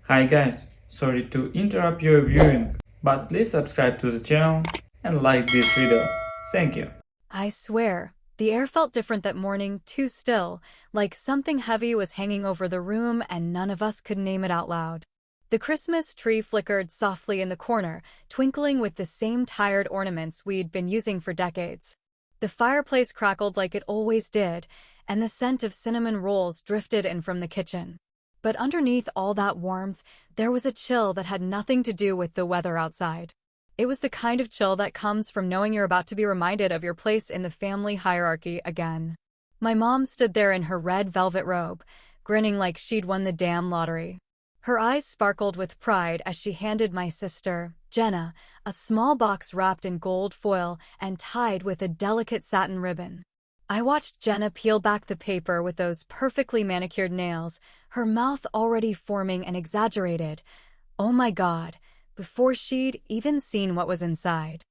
Hi guys, sorry to interrupt your viewing, but please subscribe to the channel and like this video. Thank you. I swear, the air felt different that morning, too still, like something heavy was hanging over the room and none of us could name it out loud. The Christmas tree flickered softly in the corner, twinkling with the same tired ornaments we'd been using for decades. The fireplace crackled like it always did, and the scent of cinnamon rolls drifted in from the kitchen. But underneath all that warmth, there was a chill that had nothing to do with the weather outside. It was the kind of chill that comes from knowing you're about to be reminded of your place in the family hierarchy again. My mom stood there in her red velvet robe, grinning like she'd won the damn lottery. Her eyes sparkled with pride as she handed my sister, Jenna, a small box wrapped in gold foil and tied with a delicate satin ribbon. I watched Jenna peel back the paper with those perfectly manicured nails, her mouth already forming an exaggerated, "Oh my God," before she'd even seen what was inside.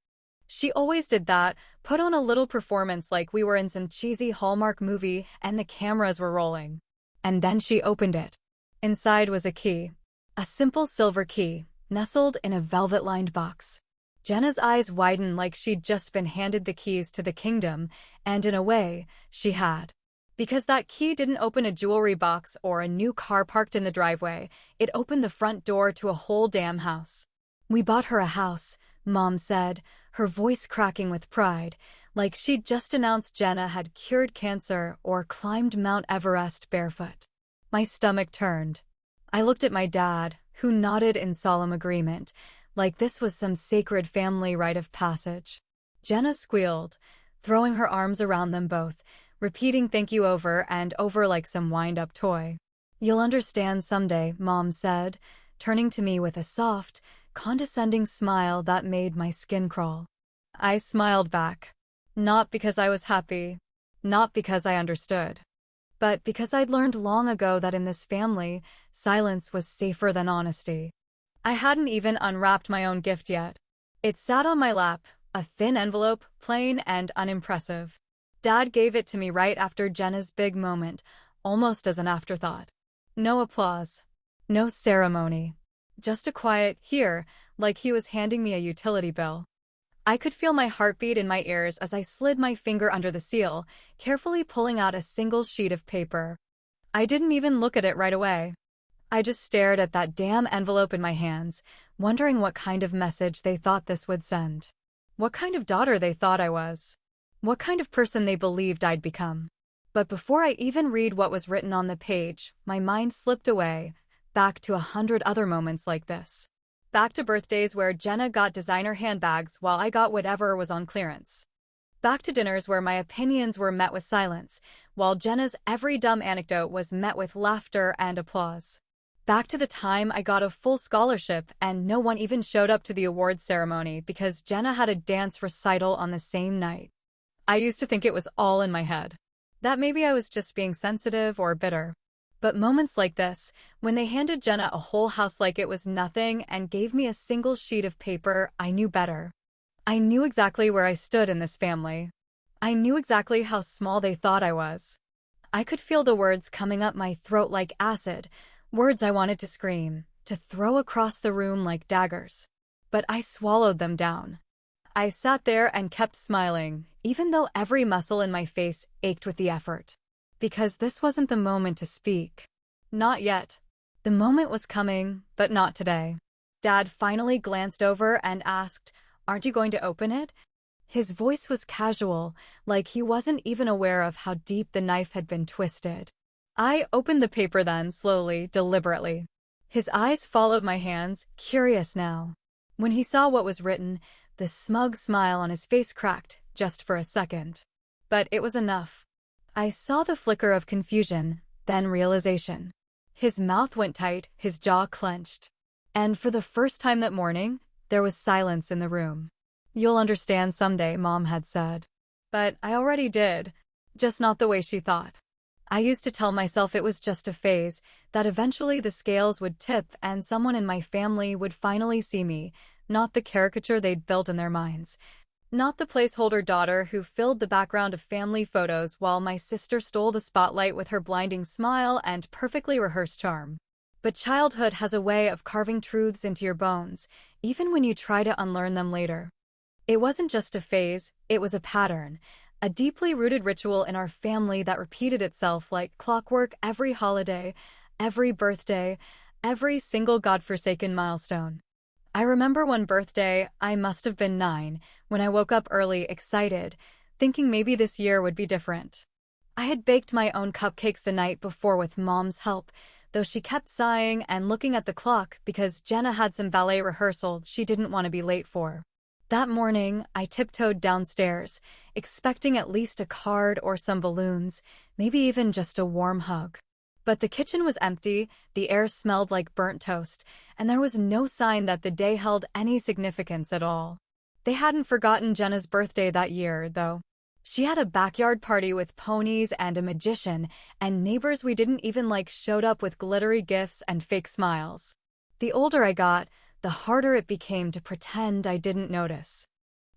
She always did that, put on a little performance like we were in some cheesy Hallmark movie and the cameras were rolling. And then she opened it. Inside was a key. A simple silver key, nestled in a velvet-lined box. Jenna's eyes widened like she'd just been handed the keys to the kingdom, and in a way, she had. Because that key didn't open a jewelry box or a new car parked in the driveway, it opened the front door to a whole damn house. "We bought her a house," Mom said, her voice cracking with pride, like she'd just announced Jenna had cured cancer or climbed Mount Everest barefoot. My stomach turned. I looked at my dad, who nodded in solemn agreement, like this was some sacred family rite of passage. Jenna squealed, throwing her arms around them both, repeating thank you over and over like some wind-up toy. "You'll understand someday," Mom said, turning to me with a soft, condescending smile that made my skin crawl. I smiled back. Not because I was happy, not because I understood, but because I'd learned long ago that in this family, silence was safer than honesty. I hadn't even unwrapped my own gift yet. It sat on my lap, a thin envelope, plain and unimpressive. Dad gave it to me right after Jenna's big moment, almost as an afterthought. No applause. No ceremony. Just a quiet "here," like he was handing me a utility bill. I could feel my heartbeat in my ears as I slid my finger under the seal, carefully pulling out a single sheet of paper. I didn't even look at it right away. I just stared at that damn envelope in my hands, wondering what kind of message they thought this would send. What kind of daughter they thought I was. What kind of person they believed I'd become. But before I even read what was written on the page, my mind slipped away, back to 100 other moments like this. Back to birthdays where Jenna got designer handbags while I got whatever was on clearance. Back to dinners where my opinions were met with silence, while Jenna's every dumb anecdote was met with laughter and applause. Back to the time I got a full scholarship and no one even showed up to the awards ceremony because Jenna had a dance recital on the same night. I used to think it was all in my head. That maybe I was just being sensitive or bitter. But moments like this, when they handed Jenna a whole house like it was nothing and gave me a single sheet of paper, I knew better. I knew exactly where I stood in this family. I knew exactly how small they thought I was. I could feel the words coming up my throat like acid, words I wanted to scream, to throw across the room like daggers. But I swallowed them down. I sat there and kept smiling, even though every muscle in my face ached with the effort. Because this wasn't the moment to speak. Not yet. The moment was coming, but not today. Dad finally glanced over and asked, "Aren't you going to open it?" His voice was casual, like he wasn't even aware of how deep the knife had been twisted. I opened the paper then, slowly, deliberately. His eyes followed my hands, curious now. When he saw what was written, the smug smile on his face cracked, just for a second. But it was enough. I saw the flicker of confusion, then realization. His mouth went tight, his jaw clenched. And for the first time that morning, there was silence in the room. "You'll understand someday," Mom had said. But I already did, just not the way she thought. I used to tell myself it was just a phase, that eventually the scales would tip and someone in my family would finally see me, not the caricature they'd built in their minds. Not the placeholder daughter who filled the background of family photos while my sister stole the spotlight with her blinding smile and perfectly rehearsed charm. But childhood has a way of carving truths into your bones, even when you try to unlearn them later. It wasn't just a phase, it was a pattern, a deeply rooted ritual in our family that repeated itself like clockwork every holiday, every birthday, every single godforsaken milestone. I remember one birthday, I must have been 9, when I woke up early, excited, thinking maybe this year would be different. I had baked my own cupcakes the night before with Mom's help, though she kept sighing and looking at the clock because Jenna had some ballet rehearsal she didn't want to be late for. That morning, I tiptoed downstairs, expecting at least a card or some balloons, maybe even just a warm hug. But the kitchen was empty, the air smelled like burnt toast, and there was no sign that the day held any significance at all. They hadn't forgotten Jenna's birthday that year, though. She had a backyard party with ponies and a magician, and neighbors we didn't even like showed up with glittery gifts and fake smiles. The older I got, the harder it became to pretend I didn't notice.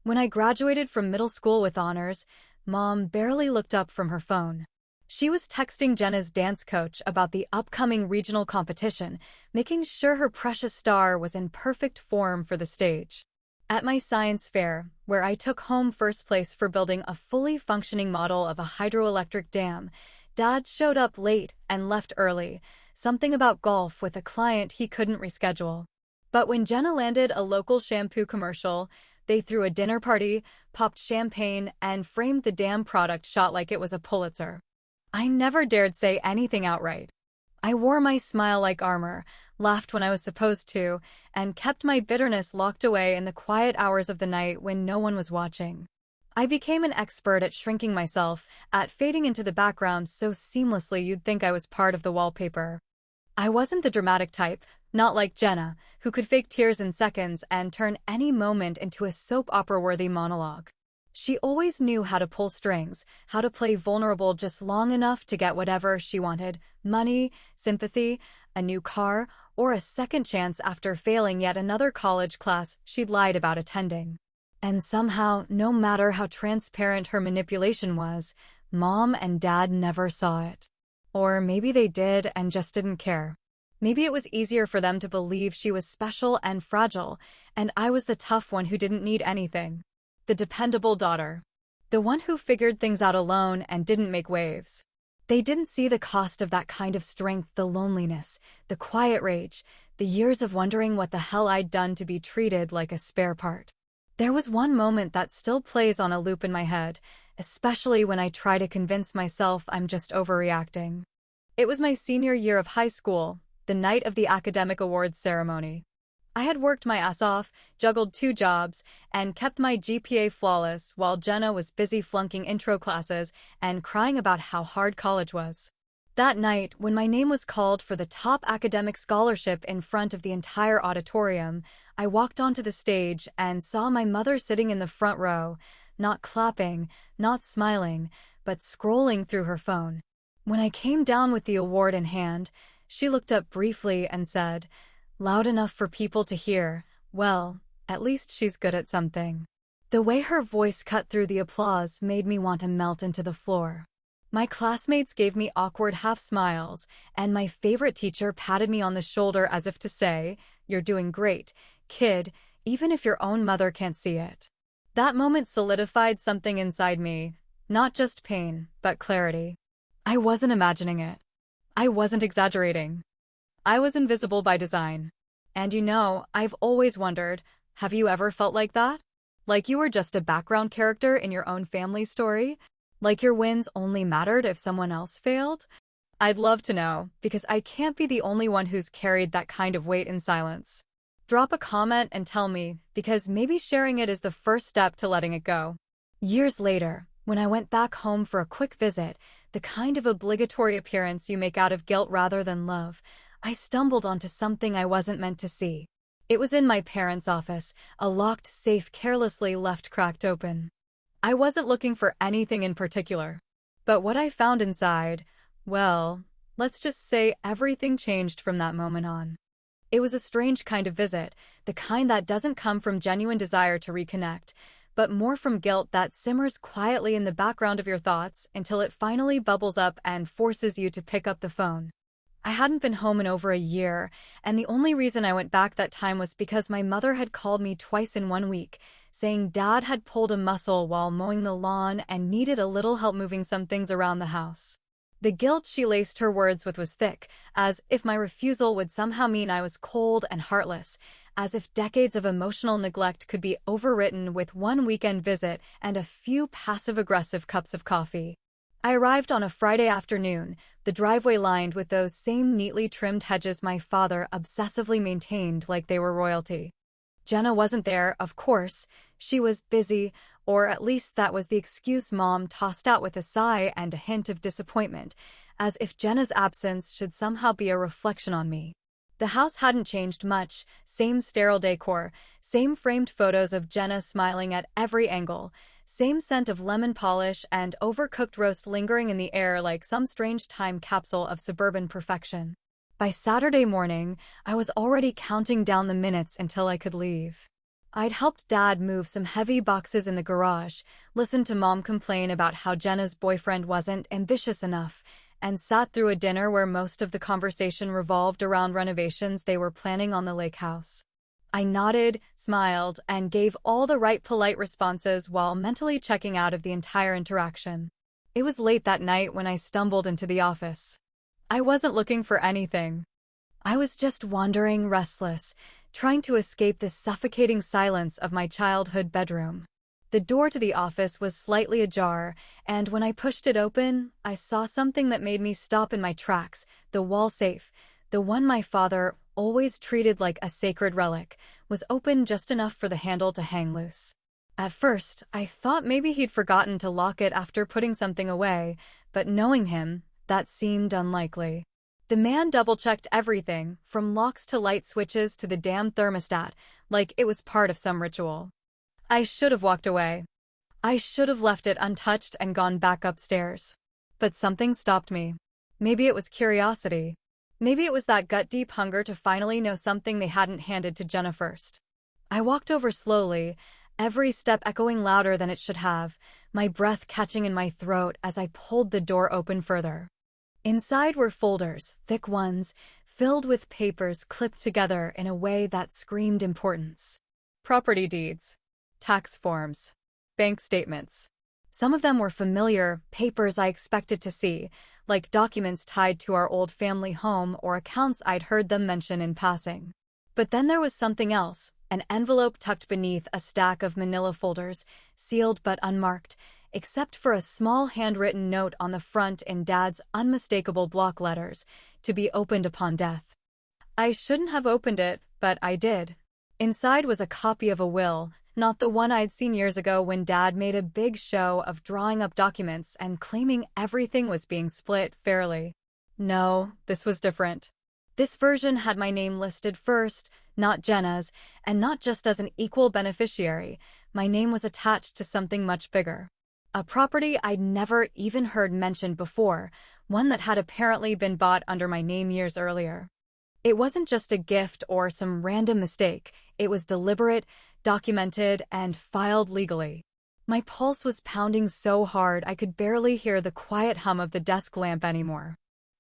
When I graduated from middle school with honors, Mom barely looked up from her phone. She was texting Jenna's dance coach about the upcoming regional competition, making sure her precious star was in perfect form for the stage. At my science fair, where I took home first place for building a fully functioning model of a hydroelectric dam, Dad showed up late and left early, something about golf with a client he couldn't reschedule. But when Jenna landed a local shampoo commercial, they threw a dinner party, popped champagne, and framed the dam product shot like it was a Pulitzer. I never dared say anything outright. I wore my smile like armor, laughed when I was supposed to, and kept my bitterness locked away in the quiet hours of the night when no one was watching. I became an expert at shrinking myself, at fading into the background so seamlessly you'd think I was part of the wallpaper. I wasn't the dramatic type, not like Jenna, who could fake tears in seconds and turn any moment into a soap opera-worthy monologue. She always knew how to pull strings, how to play vulnerable just long enough to get whatever she wanted: money, sympathy, a new car, or a second chance after failing yet another college class she'd lied about attending. And somehow, no matter how transparent her manipulation was, Mom and Dad never saw it. Or maybe they did and just didn't care. Maybe it was easier for them to believe she was special and fragile, and I was the tough one who didn't need anything. The dependable daughter. The one who figured things out alone and didn't make waves. They didn't see the cost of that kind of strength, the loneliness, the quiet rage, the years of wondering what the hell I'd done to be treated like a spare part. There was one moment that still plays on a loop in my head, especially when I try to convince myself I'm just overreacting. It was my senior year of high school, the night of the academic awards ceremony. I had worked my ass off, juggled 2 jobs, and kept my GPA flawless while Jenna was busy flunking intro classes and crying about how hard college was. That night, when my name was called for the top academic scholarship in front of the entire auditorium, I walked onto the stage and saw my mother sitting in the front row, not clapping, not smiling, but scrolling through her phone. When I came down with the award in hand, she looked up briefly and said, loud enough for people to hear, "Well, at least she's good at something." The way her voice cut through the applause made me want to melt into the floor. My classmates gave me awkward half-smiles, and my favorite teacher patted me on the shoulder as if to say, "You're doing great, kid, even if your own mother can't see it." That moment solidified something inside me, not just pain, but clarity. I wasn't imagining it. I wasn't exaggerating. I was invisible by design. And I've always wondered, have you ever felt like that? Like you were just a background character in your own family story? Like your wins only mattered if someone else failed? I'd love to know, because I can't be the only one who's carried that kind of weight in silence. Drop a comment and tell me, because maybe sharing it is the first step to letting it go. Years later, when I went back home for a quick visit, the kind of obligatory appearance you make out of guilt rather than love, I stumbled onto something I wasn't meant to see. It was in my parents' office, a locked safe carelessly left cracked open. I wasn't looking for anything in particular. But what I found inside, well, let's just say everything changed from that moment on. It was a strange kind of visit, the kind that doesn't come from genuine desire to reconnect, but more from guilt that simmers quietly in the background of your thoughts until it finally bubbles up and forces you to pick up the phone. I hadn't been home in over a year, and the only reason I went back that time was because my mother had called me twice in 1 week, saying Dad had pulled a muscle while mowing the lawn and needed a little help moving some things around the house. The guilt she laced her words with was thick, as if my refusal would somehow mean I was cold and heartless, as if decades of emotional neglect could be overwritten with one weekend visit and a few passive-aggressive cups of coffee. I arrived on a Friday afternoon, the driveway lined with those same neatly trimmed hedges my father obsessively maintained like they were royalty. Jenna wasn't there, of course. She was busy, or at least that was the excuse Mom tossed out with a sigh and a hint of disappointment, as if Jenna's absence should somehow be a reflection on me. The house hadn't changed much, same sterile decor, same framed photos of Jenna smiling at every angle, same scent of lemon polish and overcooked roast lingering in the air like some strange time capsule of suburban perfection. By Saturday morning, I was already counting down the minutes until I could leave. I'd helped Dad move some heavy boxes in the garage, listened to Mom complain about how Jenna's boyfriend wasn't ambitious enough, and sat through a dinner where most of the conversation revolved around renovations they were planning on the lake house. I nodded, smiled, and gave all the right polite responses while mentally checking out of the entire interaction. It was late that night when I stumbled into the office. I wasn't looking for anything. I was just wandering, restless, trying to escape the suffocating silence of my childhood bedroom. The door to the office was slightly ajar, and when I pushed it open, I saw something that made me stop in my tracks: the wall safe, the one my father, always treated like a sacred relic, was open just enough for the handle to hang loose. At first, I thought maybe he'd forgotten to lock it after putting something away, but knowing him, that seemed unlikely. The man double-checked everything, from locks to light switches to the damn thermostat, like it was part of some ritual. I should have walked away. I should have left it untouched and gone back upstairs. But something stopped me. Maybe it was curiosity. Maybe it was that gut-deep hunger to finally know something they hadn't handed to Jenna first. I walked over slowly, every step echoing louder than it should have, my breath catching in my throat as I pulled the door open further. Inside were folders, thick ones, filled with papers clipped together in a way that screamed importance. Property deeds, tax forms, bank statements. Some of them were familiar, papers I expected to see, like documents tied to our old family home or accounts I'd heard them mention in passing. But then there was something else, an envelope tucked beneath a stack of manila folders, sealed but unmarked, except for a small handwritten note on the front in Dad's unmistakable block letters, to be opened upon death. I shouldn't have opened it, but I did. Inside was a copy of a will, not the one I'd seen years ago when Dad made a big show of drawing up documents and claiming everything was being split fairly. No, this was different. This version had my name listed first, not Jenna's, and not just as an equal beneficiary. My name was attached to something much bigger. A property I'd never even heard mentioned before, one that had apparently been bought under my name years earlier. It wasn't just a gift or some random mistake. It was deliberate, documented, and filed legally. My pulse was pounding so hard I could barely hear the quiet hum of the desk lamp anymore.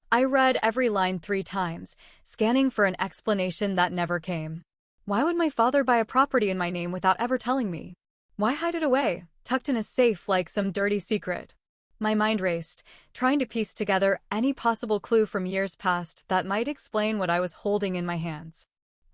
I read every line 3 times, scanning for an explanation that never came. Why would my father buy a property in my name without ever telling me? Why hide it away, tucked in a safe like some dirty secret? My mind raced, trying to piece together any possible clue from years past that might explain what I was holding in my hands.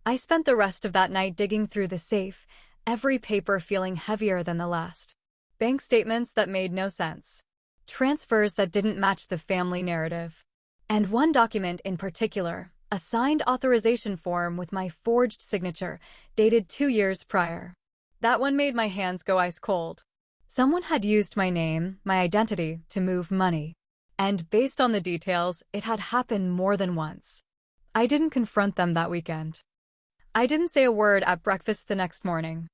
I spent the rest of that night digging through the safe, every paper feeling heavier than the last. Bank statements that made no sense. Transfers that didn't match the family narrative. And one document in particular, a signed authorization form with my forged signature, dated 2 years prior. That one made my hands go ice cold. Someone had used my name, my identity, to move money. And based on the details, it had happened more than once. I didn't confront them that weekend. I didn't say a word at breakfast the next morning.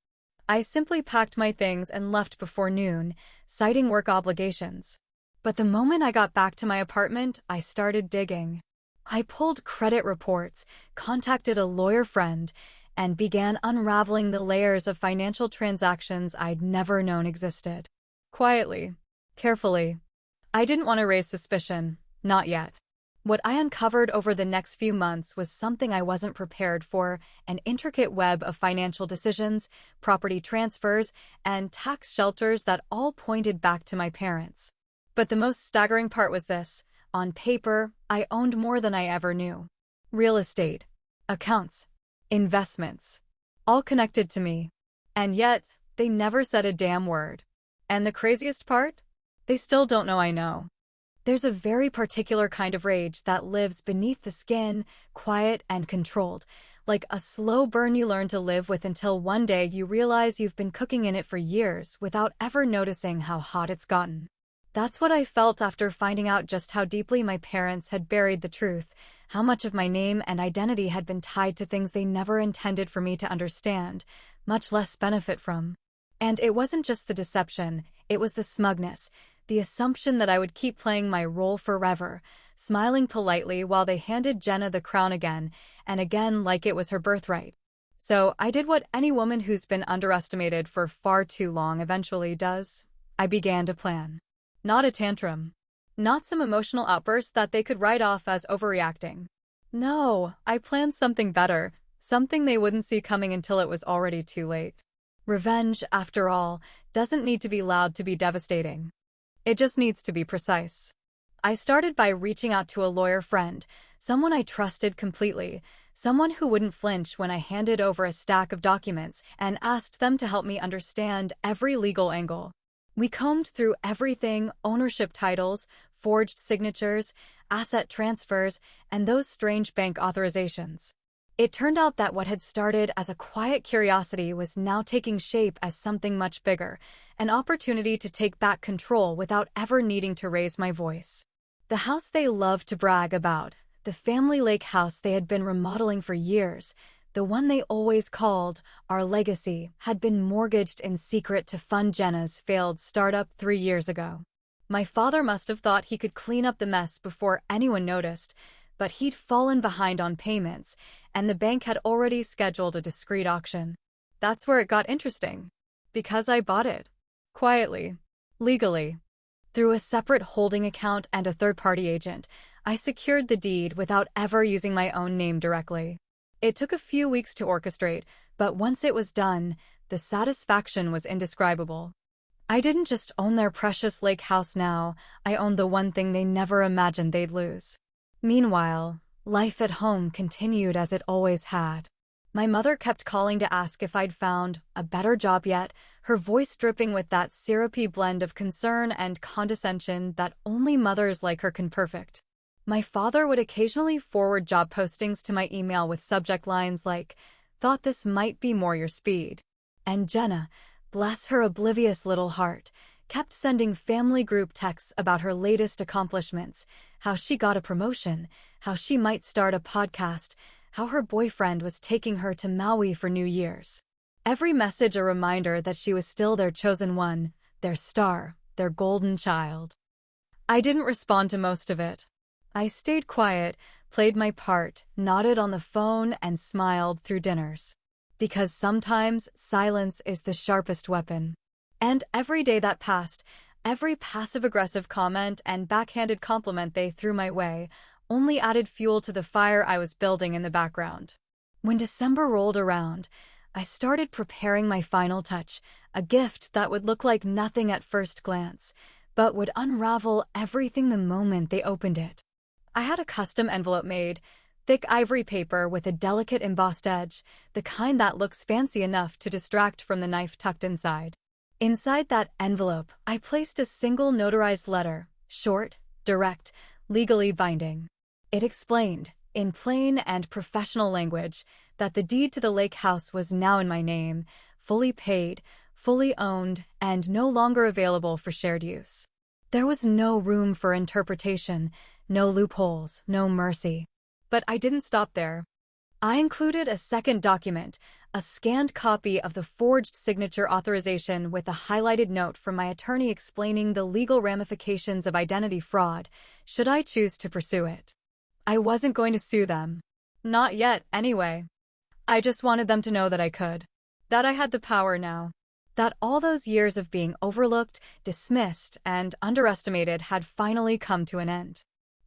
I simply packed my things and left before noon, citing work obligations. But the moment I got back to my apartment, I started digging. I pulled credit reports, contacted a lawyer friend, and began unraveling the layers of financial transactions I'd never known existed. Quietly, carefully. I didn't want to raise suspicion, not yet. What I uncovered over the next few months was something I wasn't prepared for: an intricate web of financial decisions, property transfers, and tax shelters that all pointed back to my parents. But the most staggering part was this: on paper, I owned more than I ever knew. Real estate, accounts, investments, all connected to me. And yet, they never said a damn word. And the craziest part? They still don't know I know. There's a very particular kind of rage that lives beneath the skin, quiet and controlled, like a slow burn you learn to live with until one day you realize you've been cooking in it for years without ever noticing how hot it's gotten. That's what I felt after finding out just how deeply my parents had buried the truth, how much of my name and identity had been tied to things they never intended for me to understand, much less benefit from. And it wasn't just the deception, it was the smugness, the assumption that I would keep playing my role forever, smiling politely while they handed Jenna the crown again and again like it was her birthright. So I did what any woman who's been underestimated for far too long eventually does. I began to plan. Not a tantrum. Not some emotional outburst that they could write off as overreacting. No, I planned something better, something they wouldn't see coming until it was already too late. Revenge, after all, doesn't need to be loud to be devastating. It just needs to be precise. I started by reaching out to a lawyer friend, someone I trusted completely, someone who wouldn't flinch when I handed over a stack of documents and asked them to help me understand every legal angle. We combed through everything: ownership titles, forged signatures, asset transfers, and those strange bank authorizations. It turned out that what had started as a quiet curiosity was now taking shape as something much bigger, an opportunity to take back control without ever needing to raise my voice. The house they loved to brag about, the family lake house they had been remodeling for years, the one they always called our legacy, had been mortgaged in secret to fund Jenna's failed startup 3 years ago. My father must have thought he could clean up the mess before anyone noticed, but he'd fallen behind on payments, and the bank had already scheduled a discreet auction. That's where it got interesting. Because I bought it. Quietly. Legally. Through a separate holding account and a third-party agent, I secured the deed without ever using my own name directly. It took a few weeks to orchestrate, but once it was done, the satisfaction was indescribable. I didn't just own their precious lake house now, I owned the one thing they never imagined they'd lose. Meanwhile, life at home continued as it always had. My mother kept calling to ask if I'd found a better job yet, her voice dripping with that syrupy blend of concern and condescension that only mothers like her can perfect. My father would occasionally forward job postings to my email with subject lines like, "Thought this might be more your speed." And Jenna, bless her oblivious little heart, kept sending family group texts about her latest accomplishments, how she got a promotion, how she might start a podcast, how her boyfriend was taking her to Maui for New Year's. Every message a reminder that she was still their chosen one, their star, their golden child. I didn't respond to most of it. I stayed quiet, played my part, nodded on the phone, and smiled through dinners. Because sometimes silence is the sharpest weapon. And every day that passed, every passive-aggressive comment and backhanded compliment they threw my way only added fuel to the fire I was building in the background. When December rolled around, I started preparing my final touch, a gift that would look like nothing at first glance, but would unravel everything the moment they opened it. I had a custom envelope made, thick ivory paper with a delicate embossed edge, the kind that looks fancy enough to distract from the knife tucked inside. Inside that envelope, I placed a single notarized letter, short, direct, legally binding. It explained, in plain and professional language, that the deed to the lake house was now in my name, fully paid, fully owned, and no longer available for shared use. There was no room for interpretation, no loopholes, no mercy. But I didn't stop there. I included a second document, a scanned copy of the forged signature authorization with a highlighted note from my attorney explaining the legal ramifications of identity fraud, should I choose to pursue it. I wasn't going to sue them. Not yet, anyway. I just wanted them to know that I could. That I had the power now. That all those years of being overlooked, dismissed, and underestimated had finally come to an end.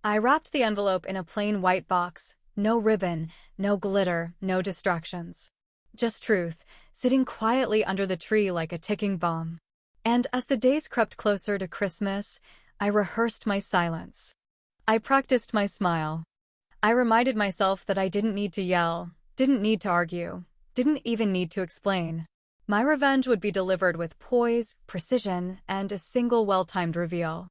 I wrapped the envelope in a plain white box. No ribbon, no glitter, no distractions. Just truth, sitting quietly under the tree like a ticking bomb. And as the days crept closer to Christmas, I rehearsed my silence. I practiced my smile. I reminded myself that I didn't need to yell, didn't need to argue, didn't even need to explain. My revenge would be delivered with poise, precision, and a single well-timed reveal.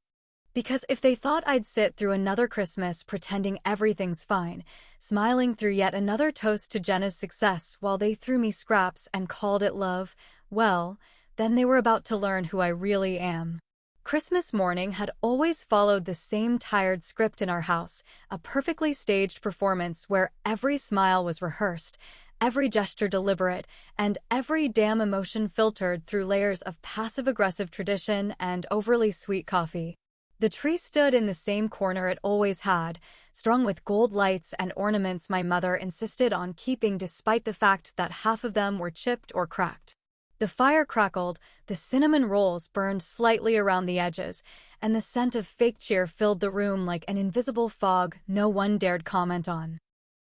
Because if they thought I'd sit through another Christmas pretending everything's fine, smiling through yet another toast to Jenna's success while they threw me scraps and called it love, well, then they were about to learn who I really am. Christmas morning had always followed the same tired script in our house, a perfectly staged performance where every smile was rehearsed, every gesture deliberate, and every damn emotion filtered through layers of passive-aggressive tradition and overly sweet coffee. The tree stood in the same corner it always had, strung with gold lights and ornaments my mother insisted on keeping despite the fact that half of them were chipped or cracked. The fire crackled, the cinnamon rolls burned slightly around the edges, and the scent of fake cheer filled the room like an invisible fog no one dared comment on.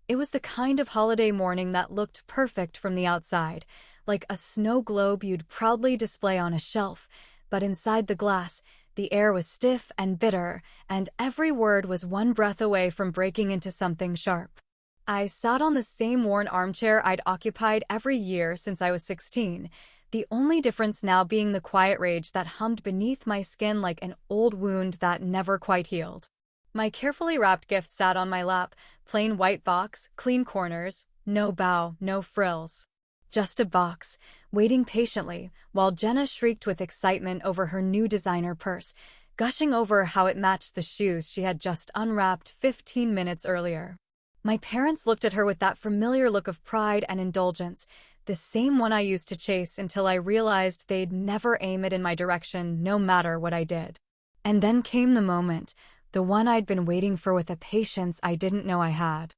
It was the kind of holiday morning that looked perfect from the outside, like a snow globe you'd proudly display on a shelf, but inside the glass, the air was stiff and bitter, and every word was one breath away from breaking into something sharp. I sat on the same worn armchair I'd occupied every year since I was 16, the only difference now being the quiet rage that hummed beneath my skin like an old wound that never quite healed. My carefully wrapped gift sat on my lap, plain white box, clean corners, no bow, no frills. Just a box, waiting patiently, while Jenna shrieked with excitement over her new designer purse, gushing over how it matched the shoes she had just unwrapped 15 minutes earlier. My parents looked at her with that familiar look of pride and indulgence, the same one I used to chase until I realized they'd never aim it in my direction no matter what I did. And then came the moment, the one I'd been waiting for with a patience I didn't know I had.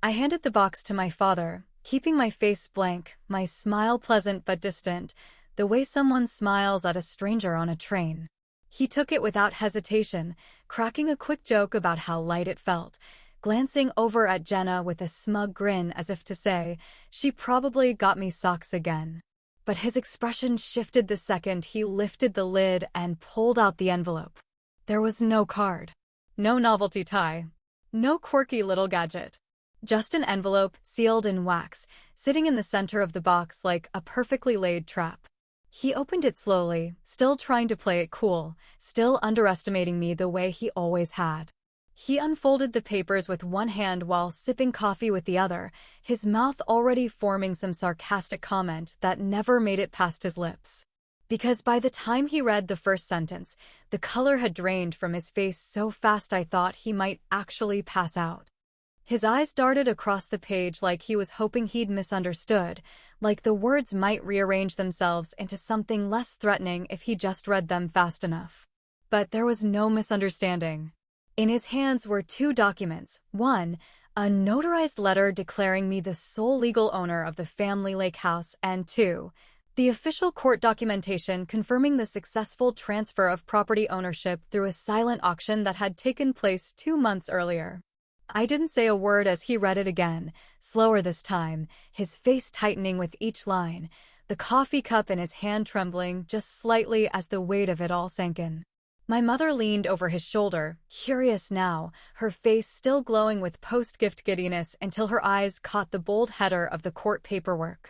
I handed the box to my father, keeping my face blank, my smile pleasant but distant, the way someone smiles at a stranger on a train. He took it without hesitation, cracking a quick joke about how light it felt, glancing over at Jenna with a smug grin as if to say, she probably got me socks again. But his expression shifted the second he lifted the lid and pulled out the envelope. There was no card, no novelty tie, no quirky little gadget. Just an envelope sealed in wax, sitting in the center of the box like a perfectly laid trap. He opened it slowly, still trying to play it cool, still underestimating me the way he always had. He unfolded the papers with one hand while sipping coffee with the other, his mouth already forming some sarcastic comment that never made it past his lips. Because by the time he read the first sentence, the color had drained from his face so fast I thought he might actually pass out. His eyes darted across the page like he was hoping he'd misunderstood, like the words might rearrange themselves into something less threatening if he just read them fast enough. But there was no misunderstanding. In his hands were two documents. One, a notarized letter declaring me the sole legal owner of the family lake house, and two, the official court documentation confirming the successful transfer of property ownership through a silent auction that had taken place 2 months earlier. I didn't say a word as he read it again, slower this time, his face tightening with each line, the coffee cup in his hand trembling just slightly as the weight of it all sank in. My mother leaned over his shoulder, curious now, her face still glowing with post-gift giddiness until her eyes caught the bold header of the court paperwork.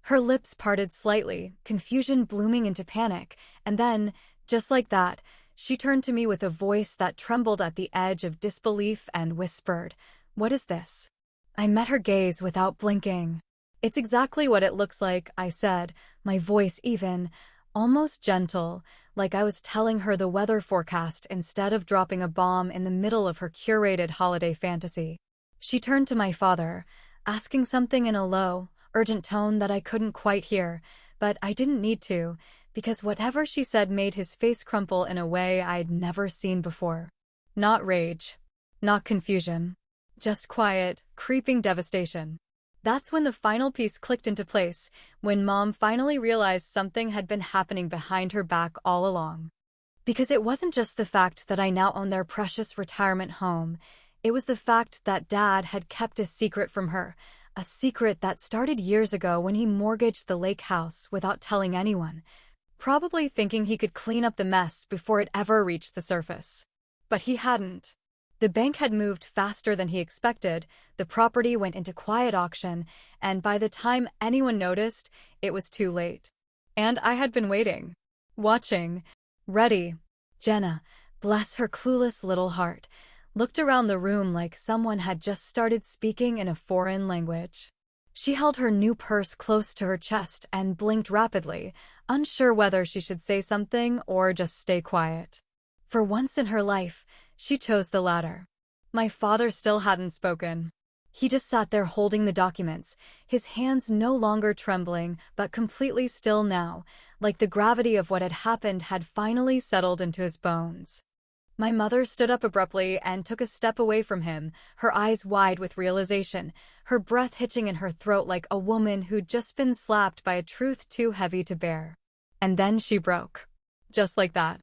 Her lips parted slightly, confusion blooming into panic, and then, just like that, she turned to me with a voice that trembled at the edge of disbelief and whispered, "What is this?" I met her gaze without blinking. "It's exactly what it looks like," I said, my voice even, almost gentle, like I was telling her the weather forecast instead of dropping a bomb in the middle of her curated holiday fantasy. She turned to my father, asking something in a low, urgent tone that I couldn't quite hear, but I didn't need to, because whatever she said made his face crumple in a way I'd never seen before. Not rage, not confusion, just quiet, creeping devastation. That's when the final piece clicked into place, when Mom finally realized something had been happening behind her back all along. Because it wasn't just the fact that I now own their precious retirement home, it was the fact that Dad had kept a secret from her, a secret that started years ago when he mortgaged the lake house without telling anyone, probably thinking he could clean up the mess before it ever reached the surface. But he hadn't. The bank had moved faster than he expected, the property went into quiet auction, and by the time anyone noticed, it was too late. And I had been waiting, watching, ready. Jenna, bless her clueless little heart, looked around the room like someone had just started speaking in a foreign language. She held her new purse close to her chest and blinked rapidly, unsure whether she should say something or just stay quiet. For once in her life, she chose the latter. My father still hadn't spoken. He just sat there holding the documents, his hands no longer trembling but completely still now, like the gravity of what had happened had finally settled into his bones. My mother stood up abruptly and took a step away from him, her eyes wide with realization, her breath hitching in her throat like a woman who'd just been slapped by a truth too heavy to bear. And then she broke. Just like that.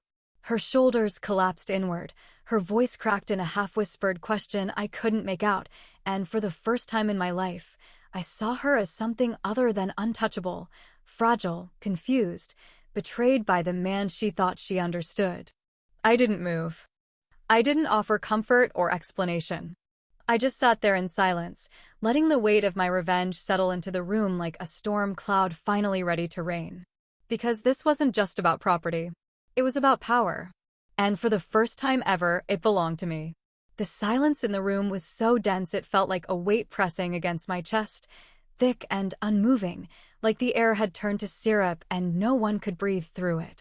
Her shoulders collapsed inward, her voice cracked in a half-whispered question I couldn't make out, and for the first time in my life, I saw her as something other than untouchable, fragile, confused, betrayed by the man she thought she understood. I didn't move. I didn't offer comfort or explanation. I just sat there in silence, letting the weight of my revenge settle into the room like a storm cloud finally ready to rain. Because this wasn't just about property. It was about power. And for the first time ever, it belonged to me. The silence in the room was so dense it felt like a weight pressing against my chest, thick and unmoving, like the air had turned to syrup and no one could breathe through it.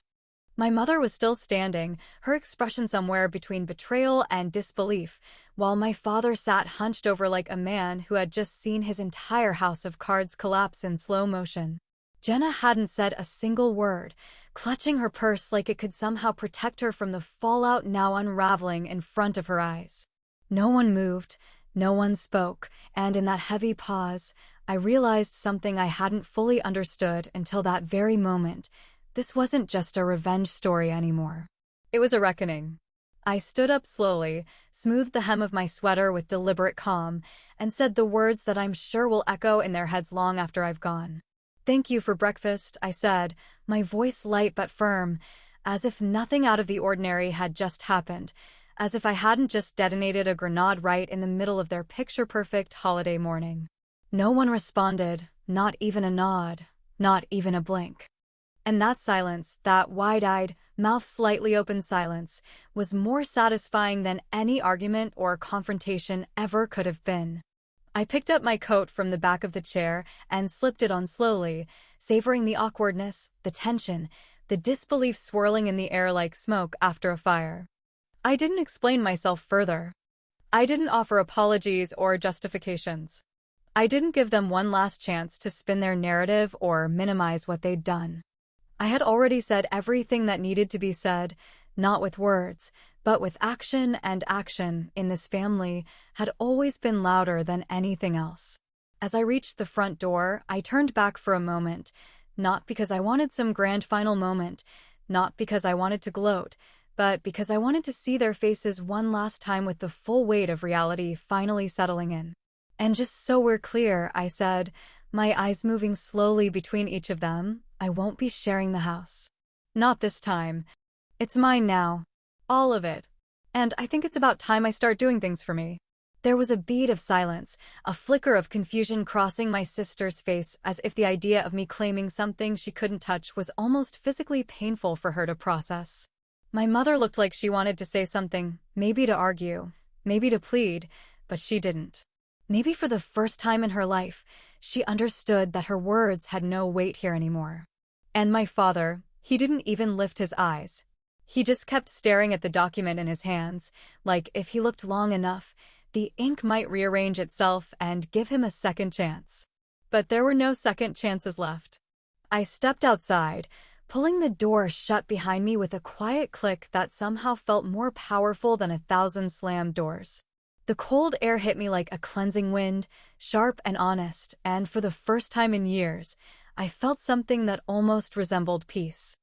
My mother was still standing, her expression somewhere between betrayal and disbelief, while my father sat hunched over like a man who had just seen his entire house of cards collapse in slow motion. Jenna hadn't said a single word, clutching her purse like it could somehow protect her from the fallout now unraveling in front of her eyes. No one moved, no one spoke, and in that heavy pause, I realized something I hadn't fully understood until that very moment. This wasn't just a revenge story anymore. It was a reckoning. I stood up slowly, smoothed the hem of my sweater with deliberate calm, and said the words that I'm sure will echo in their heads long after I've gone. "Thank you for breakfast," I said, my voice light but firm, as if nothing out of the ordinary had just happened, as if I hadn't just detonated a grenade right in the middle of their picture-perfect holiday morning. No one responded, not even a nod, not even a blink. And that silence, that wide-eyed, mouth slightly open silence, was more satisfying than any argument or confrontation ever could have been. I picked up my coat from the back of the chair and slipped it on slowly, savoring the awkwardness, the tension, the disbelief swirling in the air like smoke after a fire. I didn't explain myself further. I didn't offer apologies or justifications. I didn't give them one last chance to spin their narrative or minimize what they'd done. I had already said everything that needed to be said, not with words, but with action, and action, in this family, had always been louder than anything else. As I reached the front door, I turned back for a moment, not because I wanted some grand final moment, not because I wanted to gloat, but because I wanted to see their faces one last time with the full weight of reality finally settling in. "And just so we're clear," I said, my eyes moving slowly between each of them, "I won't be sharing the house. Not this time. It's mine now. All of it. And I think it's about time I start doing things for me." There was a bead of silence, a flicker of confusion crossing my sister's face, as if the idea of me claiming something she couldn't touch was almost physically painful for her to process. My mother looked like she wanted to say something, maybe to argue, maybe to plead, but she didn't. Maybe for the first time in her life, she understood that her words had no weight here anymore. And my father, he didn't even lift his eyes. He just kept staring at the document in his hands, like if he looked long enough, the ink might rearrange itself and give him a second chance. But there were no second chances left. I stepped outside, pulling the door shut behind me with a quiet click that somehow felt more powerful than 1,000 slammed doors. The cold air hit me like a cleansing wind, sharp and honest, and for the first time in years, I felt something that almost resembled peace.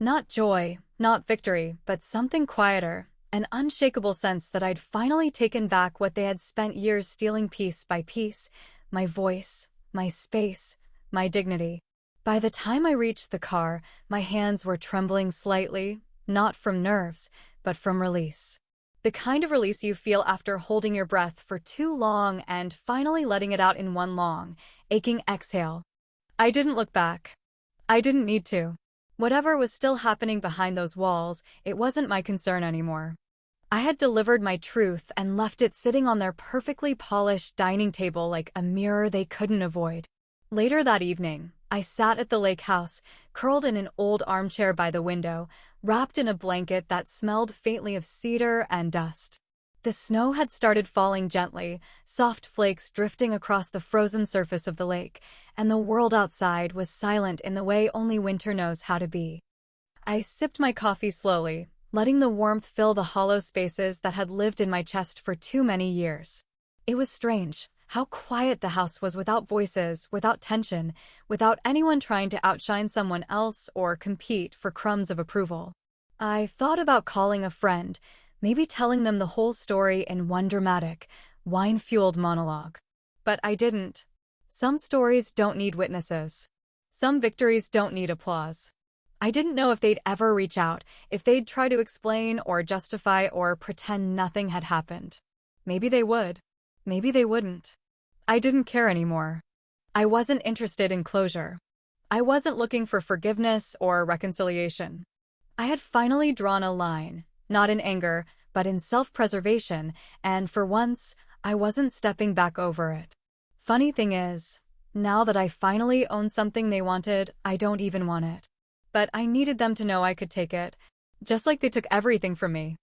Not joy, Not victory, but something quieter, an unshakable sense that I'd finally taken back what they had spent years stealing piece by piece, my voice, my space, my dignity. By the time I reached the car, my hands were trembling slightly, not from nerves, but from release. The kind of release you feel after holding your breath for too long and finally letting it out in one long, aching exhale. I didn't look back. I didn't need to. Whatever was still happening behind those walls, it wasn't my concern anymore. I had delivered my truth and left it sitting on their perfectly polished dining table like a mirror they couldn't avoid. Later that evening, I sat at the lake house, curled in an old armchair by the window, wrapped in a blanket that smelled faintly of cedar and dust. The snow had started falling gently, soft flakes drifting across the frozen surface of the lake, and the world outside was silent in the way only winter knows how to be. I sipped my coffee slowly, letting the warmth fill the hollow spaces that had lived in my chest for too many years. It was strange how quiet the house was, without voices, without tension, without anyone trying to outshine someone else or compete for crumbs of approval. I thought about calling a friend, maybe telling them the whole story in one dramatic, wine-fueled monologue. But I didn't. Some stories don't need witnesses. Some victories don't need applause. I didn't know if they'd ever reach out, if they'd try to explain or justify or pretend nothing had happened. Maybe they would. Maybe they wouldn't. I didn't care anymore. I wasn't interested in closure. I wasn't looking for forgiveness or reconciliation. I had finally drawn a line. Not in anger, but in self-preservation, and for once, I wasn't stepping back over it. Funny thing is, now that I finally own something they wanted, I don't even want it. But I needed them to know I could take it, just like they took everything from me.